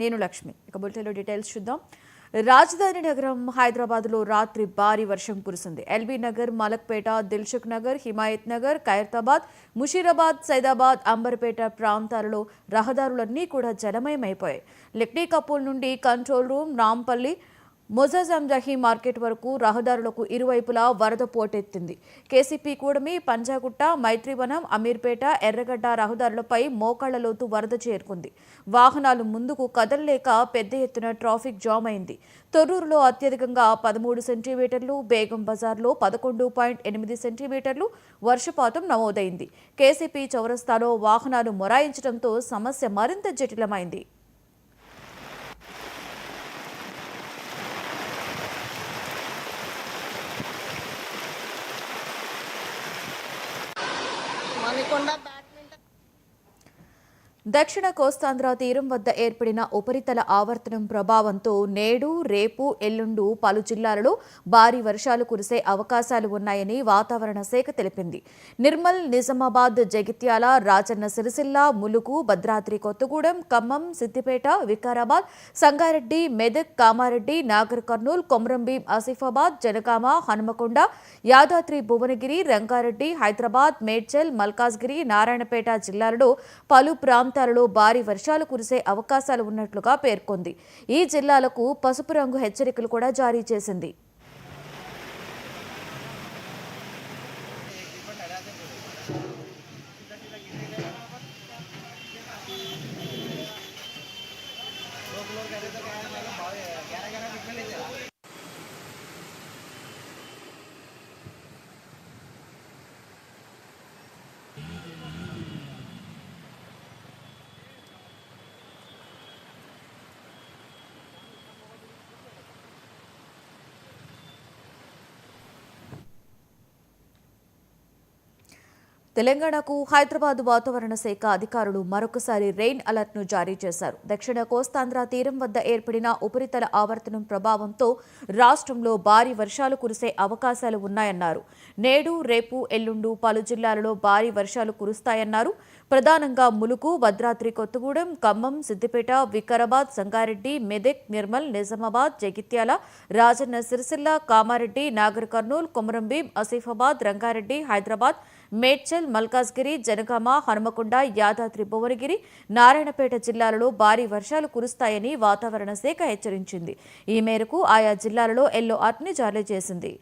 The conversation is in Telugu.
నేను లక్ష్మి. ఇక బులెటిన్లో డీటెయిల్స్ చూద్దాం. రాజధాని నగరం హైదరాబాద్లో రాత్రి భారీ వర్షం కురిసింది. ఎల్బీ నగర్, మలక్పేట, దిల్సుఖ్ నగర్, హిమాయత్ నగర్, ఖైరతాబాద్, ముషీరాబాద్, సైదాబాద్, అంబర్పేట ప్రాంతాలలో రహదారులన్నీ కూడా జలమయమైపోయాయి. లెక్నీ కపూల్ నుండి కంట్రోల్ రూమ్, నాంపల్లి, మొజాజంజాహి మార్కెట్ వరకు రహదారులకు ఇరువైపులా వరద పోటెత్తింది. కేసీపీ కూడమి, పంజాగుట్ట, మైత్రివనం, అమీర్పేట, ఎర్రగడ్డ రహదారులపై మోకాళ్లలోతు వరద చేరుకుంది. వాహనాలు ముందుకు కదలలేక పెద్ద ఎత్తున ట్రాఫిక్ జామ్ అయింది. తొర్రూరులో అత్యధికంగా 13 సెంటీమీటర్లు, బేగం బజార్లో 11.8 సెంటీమీటర్లు వర్షపాతం నమోదైంది. కేసీపీ చౌరస్తాలో వాహనాలు మొరాయించడంతో సమస్య మరింత జటిలమైంది. దక్షిణ కోస్తాంధ్ర తీరం వద్ద ఏర్పడిన ఉపరితల ఆవర్తనం ప్రభావంతో నేడు, రేపు, ఎల్లుండు పలు జిల్లాలలో భారీ వర్షాలు కురిసే అవకాశాలు ఉన్నాయని వాతావరణ శాఖ తెలిపింది. నిర్మల్, నిజామాబాద్, జగిత్యాల, రాజన్న సిరిసిల్ల, ములుగు, భద్రాద్రి కొత్తగూడెం, ఖమ్మం, సిద్దిపేట, వికారాబాద్, సంగారెడ్డి, మెదక్, కామారెడ్డి, నాగర్ కర్నూల్, కొమరంభీం, ఆసిఫాబాద్, జనగామ, హనుమకొండ, యాదాద్రి భువనగిరి, రంగారెడ్డి, హైదరాబాద్, మేడ్చల్, మల్కాజ్గిరి, నారాయణపేట జిల్లాలలో పలు ప్రాంతాలలో భారీ వర్షాలు కురిసే అవకాశాలు ఉన్నట్లుగా పేర్కొంది. ఈ జిల్లాలకు పసుపు రంగు హెచ్చరికలు కూడా జారీ చేసింది. తెలంగాణకు హైదరాబాద్ వాతావరణ శాఖ అధికారులు మరొకసారి రెయిన్ అలర్ట్ను జారీ చేశారు. దక్షిణ కోస్తాంధ్ర తీరం వద్ద ఏర్పడిన ఉపరితల ఆవర్తనం ప్రభావంతో రాష్ట్రంలో భారీ వర్షాలు కురిసే అవకాశాలు ఉన్నాయన్నారు. నేడు, రేపు, ఎల్లుండు పలు జిల్లాలలో భారీ వర్షాలు కురుస్తాయన్నారు. ప్రధానంగా ములుగు, భద్రాద్రి కొత్తగూడెం, ఖమ్మం, సిద్దిపేట, వికారాబాద్, సంగారెడ్డి, మెదక్, నిర్మల్, నిజామాబాద్, జగిత్యాల, రాజన్న సిరిసిల్ల, కామారెడ్డి, నాగర్ కర్నూల్, కొమరంభీం, ఆసిఫాబాద్, రంగారెడ్డి, హైదరాబాద్, మేడ్చల్, మల్కాజ్గిరి, జనగామ, హనుమకొండ, యాదాద్రి భువనగిరి, నారాయణపేట జిల్లాలలో భారీ వర్షాలు కురుస్తాయని వాతావరణ శాఖ హెచ్చరించింది. ఈ మేరకు ఆయా జిల్లాలలో ఎల్లో అలర్ట్ని జారీ చేసింది.